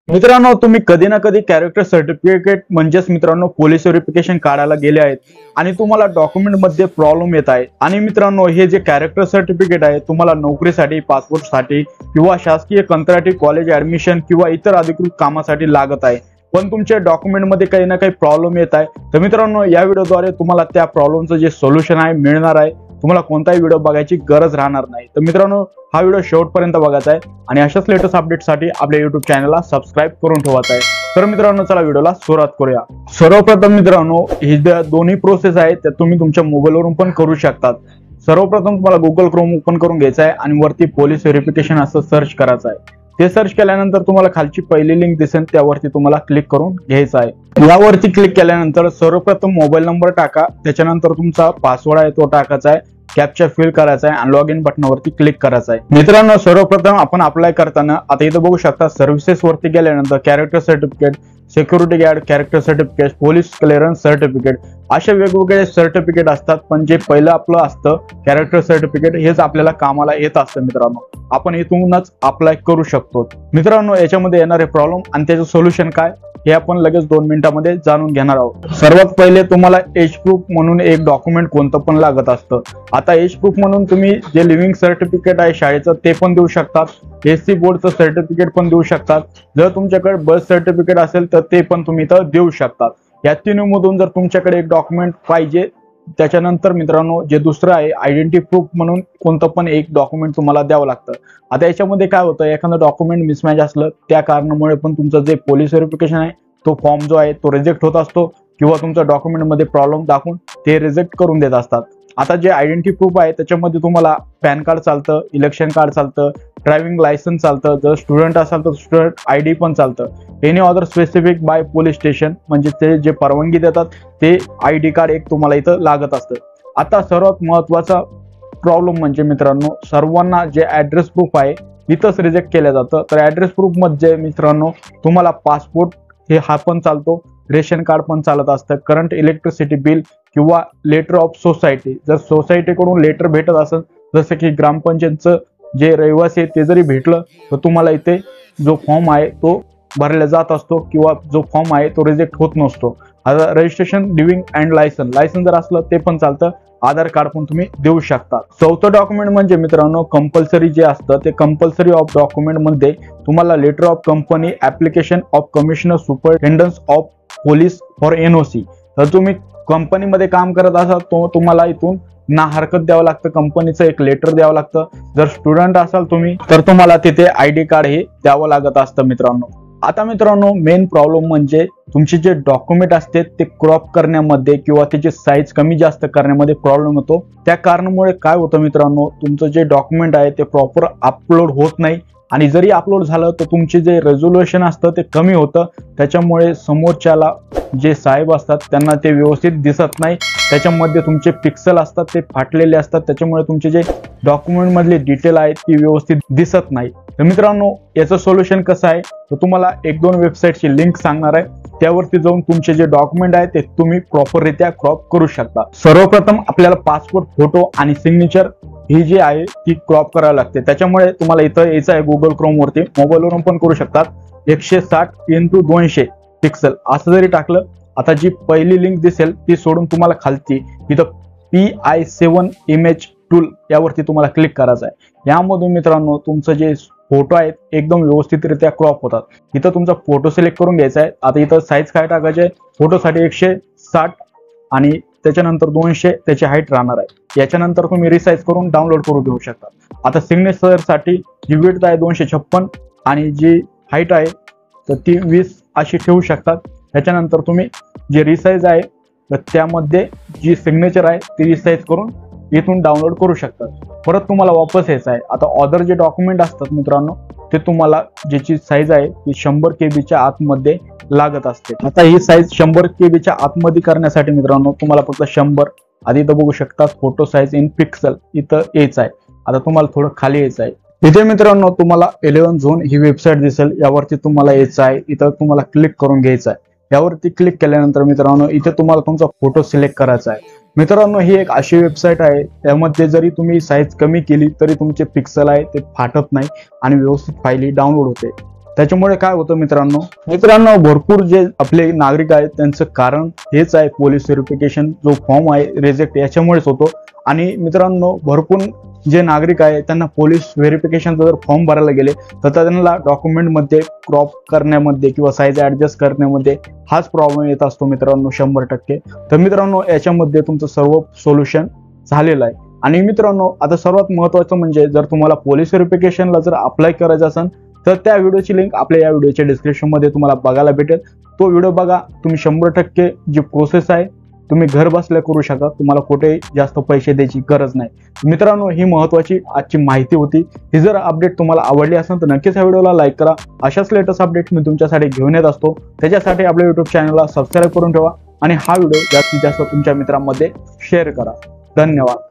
मित्रांनो, तुम्ही कधी ना कधी कॅरेक्टर सर्टिफिकेट म्हणजेच मित्रांनो पोलीस व्हेरिफिकेशन काढायला गेले आहेत आणि तुम्हाला डॉक्युमेंट मध्ये प्रॉब्लेम येत आहे। आणि मित्रांनो, हे जे कॅरेक्टर सर्टिफिकेट आहे तुम्हाला नोकरीसाठी, पासपोर्टसाठी किंवा शासकीय कंत्राटी कॉलेज ऍडमिशन किंवा इतर अधिकृत कामासाठी लागत आहे, पण तुमच्या डॉक्युमेंट मध्ये काही ना काही प्रॉब्लेम येत आहे। तर मित्रांनो, या व्हिडिओद्वारे तुम्हाला त्या प्रॉब्लेमचं जे सोल्युशन आहे मिळणार आहे। तुम्हाला कोणताही व्हिडिओ बघायची गरज राहणार नाही। तर मित्रांनो, हा व्हिडिओ शेवटपर्यंत बघायचा आहे आणि अशाच लेटेस्ट अपडेटसाठी आपल्या YouTube चॅनलला सबस्क्राइब करून ठेवायचं आहे। तर मित्रांनो, चला व्हिडिओला सुरुवात करूया। सर्वप्रथम मित्रांनो, ही दोन्ही प्रोसेस आहेत त्या तुम्ही तुमच्या मोबाईलवरून पण करू शकतात। सर्वप्रथम तुम्हाला Google Chrome ओपन करून घ्यायचं आहे आणि वरती पोलीस व्हेरिफिकेशन असं सर्च करायचं आहे। ते सर्च केल्यानंतर तुम्हाला खालची पहिली लिंक दिसेल, त्यावरती तुम्हाला क्लिक करून घ्यायचं आहे। यावरती क्लिक केल्यानंतर सर्वप्रथम मोबाईल नंबर टाका, त्याच्यानंतर तुमचा पासवर्ड आहे तो टाकायचा आहे, कॅप्चा फिल करायचा आहे आणि लॉग इन बटनावरती क्लिक करायचं आहे। मित्रांनो, सर्वप्रथम आपण अप्लाय करताना आता इथं बघू शकता सर्व्हिसेस वरती गेल्यानंतर character certificate, security guard character certificate, police clearance certificate असे वेगवेगळे सर्टिफिकेट असतात। पण जे पहिलं आपलं असतं कॅरेक्टर सर्टिफिकेट हेच आपल्याला कामाला येत असतं। मित्रांनो, आपण इथूनच अप्लाय करू शकतो। मित्रांनो, याच्यामध्ये येणारे प्रॉब्लेम आणि त्याचं सोल्युशन काय हे आपण लगेच 2 मिनिटांमध्ये जाणून घेणार आहोत। सर्वात पहिले तुम्हाला एज प्रूफ म्हणून एक डॉक्युमेंट कोणतं पण लागत असतं। आता एज प्रूफ म्हणून तुम्ही जे लिव्हिंग सर्टिफिकेट आहे शाळेचं ते पण देऊ शकतात, एससी बोर्डचं सर्टिफिकेट पण देऊ शकतात, जर तुमच्याकडे बर्थ सर्टिफिकेट असेल तर ते पण तुम्ही इथं देऊ शकतात। या तिन्हीमधून जर तुमच्याकडे एक डॉक्युमेंट पाहिजे, त्याच्यानंतर मित्रांनो जे दुसरं आहे आयडेंटिटी प्रूफ म्हणून कोणतं पण एक डॉक्युमेंट तुम्हाला द्यावं लागतं। आता याच्यामध्ये काय होतं, एखादं डॉक्युमेंट मिसमॅच असलं त्या कारणामुळे पण तुमचं जे पोलीस व्हेरिफिकेशन आहे तो फॉर्म जो आहे तो रिजेक्ट होत असतो किंवा तुमच्या डॉक्युमेंट मध्ये प्रॉब्लेम दाखवून ते रिजेक्ट करून देत असतात। आता जे आयडेंटिटी प्रूफ आहे त्याच्यामध्ये तुम्हाला पॅन कार्ड चालतं, इलेक्शन कार्ड चालतं, ड्रायव्हिंग लायसन्स चालतं, जर स्टुडंट असाल तर स्टुडंट आयडी पण चालतं, any other specific by police station म्हणजे ते जे परवानगी देतात ते आयडी कार्ड एक तुम्हाला इथं लागत असतं। आता सर्वात महत्वाचा प्रॉब्लेम म्हणजे मित्रांनो, सर्वांना जे ऍड्रेस प्रूफ आहे इथंच रिजेक्ट केलं जातं। तर ऍड्रेस प्रूफ मध्ये मित्रांनो तुम्हाला पासपोर्ट हे हा पण चालतो, रेशन कार्ड पण चालत असतं, करंट इलेक्ट्रिसिटी बिल किंवा लेटर ऑफ सोसायटी, जर सोसायटीकडून लेटर भेटत असेल जसं की ग्रामपंचायतचं जे रहिवासी आहे ते जरी भेटलं तर तुम्हाला इथे जो फॉर्म आहे तो भरला जात असतो किंवा जो फॉर्म आहे तो रिजेक्ट होत नसतो। आता रजिस्ट्रेशन लिव्हिंग अँड लायसन जर असलं ते पण चालतं, आधार कार्ड पण तुम्ही देऊ शकता। चौथं डॉक्युमेंट म्हणजे मित्रांनो कंपल्सरी जे असतं ते कंपल्सरी ऑफ डॉक्युमेंट मध्ये तुम्हाला letter of company, application of commissioner superintendents of police for NOC. तर तुम्ही कंपनीमध्ये काम करत असाल तो तुम्हाला इथून ना हरकत द्यावं लागतं, कंपनीचं एक लेटर द्यावं लागतं। जर स्टुडंट असाल तुम्ही तर तुम्हाला तिथे आयडी कार्ड हे द्यावं लागत असतं मित्रांनो। आता मित्रांनो, मेन प्रॉब्लेम म्हणजे तुमचे जे डॉक्युमेंट असते ते क्रॉप करण्यामध्ये किंवा त्याची साईज कमी जास्त करण्यामध्ये प्रॉब्लेम होतो। त्या कारणामुळे काय होतं मित्रांनो, तुमचं जे डॉक्युमेंट आहे ते प्रॉपर अपलोड होत नाही आणि जरी अपलोड झालं तर तुमचे जे रेझोल्युशन असतं ते कमी होतं। त्याच्यामुळे समोरच्याला जे साहेब असतात त्यांना ते व्यवस्थित दिसत नाही, त्याच्यामध्ये तुमचे पिक्सल असतात ते फाटलेले असतात, त्याच्यामुळे तुमचे जे डॉक्युमेंट मधले डिटेल आहे ती व्यवस्थित दिसत नाही। तर मित्रांनो, याचं सोल्युशन कसं आहे तर तुम्हाला 1-2 वेबसाईटची लिंक सांगणार आहे, त्यावरती जाऊन तुमचे जे डॉक्युमेंट आहे ते तुम्ही प्रॉपररित्या क्रॉप करू शकता। सर्वप्रथम आपल्याला पासपोर्ट फोटो आणि सिग्नेचर ही जी आहे ती क्रॉप करावी लागते। त्याच्यामुळे तुम्हाला इथं यायचं आहे Google Chrome वरती, मोबाईलवरून पण करू शकतात, 160x200 पिक्सल असं जरी टाकलं, आता जी पहिली लिंक दिसेल ती सोडून तुम्हाला खालची इथं PI7 इमेज टूल यावरती तुम्हाला क्लिक करायचं आहे। यामधून मित्रांनो तुमचं जे फोटो आहेत एकदम व्यवस्थितरित्या क्रॉप होतात। इथं तुमचा फोटो सिलेक्ट करून घ्यायचा आहे। आता इथं साईज काय टाकायचे, फोटोसाठी 160 आणि त्याच्यानंतर 200 त्याची हाईट राहणार आहे। याच्यानंतर तुम्ही रिसाइज करून डाउनलोड करून घेऊ शकता। आता सिग्नेचर साठी जी विड्थ आहे 256 आणि जी हाईट आहे तर ती 20 अशी ठेवू शकतात। त्याच्यानंतर तुम्ही जे रिसाइज आहे तर त्यामध्ये जी सिग्नेचर आहे ती रिसाइज करून इथून डाउनलोड करू शकतात। परत तुम्हाला वापस यायचं आहे। आता अदर जे डॉक्युमेंट असतात मित्रांनो ते तुम्हाला ज्याची साईज आहे ती 100 KB आतमध्ये लागत असते। आता ही साईज 100 KB आतमध्ये करण्यासाठी मित्रांनो तुम्हाला फक्त 100 आधी इथं बघू शकता फोटो साईज इन पिक्सल इथं यायचं आहे। आता तुम्हाला थोडं खाली यायचं आहे, इथे मित्रांनो तुम्हाला 11 झोन ही वेबसाईट दिसेल, यावरती तुम्हाला यायचं आहे। इथं तुम्हाला क्लिक करून घ्यायचं आहे। यावरती क्लिक केल्यानंतर मित्रांनो इथे तुम्हाला तुमचा फोटो सिलेक्ट करायचा आहे। मित्रांनो, ही एक अशी वेबसाईट आहे त्यामध्ये जरी तुम्ही साईज कमी केली तरी तुमचे पिक्सल आहे ते फाटत नाही आणि व्यवस्थित फाईली डाउनलोड होते। त्याच्यामुळे काय होतं मित्रांनो भरपूर जे आपले नागरिक आहेत त्यांचं कारण हेच आहे, पोलीस व्हेरिफिकेशन जो फॉर्म आहे रिजेक्ट याच्यामुळेच होतो। आणि मित्रांनो भरपूर जे नागरिक आहे त्यांना पोलीस व्हेरिफिकेशनचा जर फॉर्म भरायला गेले तर त्यांना डॉक्युमेंटमध्ये क्रॉप करण्यामध्ये किंवा साईज ऍडजस्ट करण्यामध्ये हाच प्रॉब्लेम येत असतो मित्रांनो 100%। तर मित्रांनो याच्यामध्ये तुमचं सर्व सोल्युशन झालेलं आहे। आणि मित्रांनो आता सर्वात महत्त्वाचं म्हणजे जर तुम्हाला पोलीस व्हेरिफिकेशनला जर अप्लाय करायचं असेल तर त्या व्हिडिओची लिंक आपल्या या व्हिडिओच्या डिस्क्रिप्शन मध्ये तुम्हाला बघायला भेटेल। तो व्हिडिओ बघा, तुम्ही 100% जी प्रोसेस आहे तुम्ही घर बसल्या करू शकता, तुम्हाला कुठेही जास्त पैसे द्यायची गरज नाही। मित्रांनो ही महत्त्वाची आजची माहिती होती। ही जर अपडेट तुम्हाला आवडली असेल तर नक्कीच या व्हिडिओला लाईक करा। अशाच लेटेस्ट अपडेट मी तुमच्यासाठी घेऊन येत असतो, त्याच्यासाठी आपल्या युट्यूब चॅनलला सबस्क्राईब करून ठेवा आणि हा व्हिडिओ जास्तीत जास्त तुमच्या मित्रांमध्ये शेअर करा। धन्यवाद।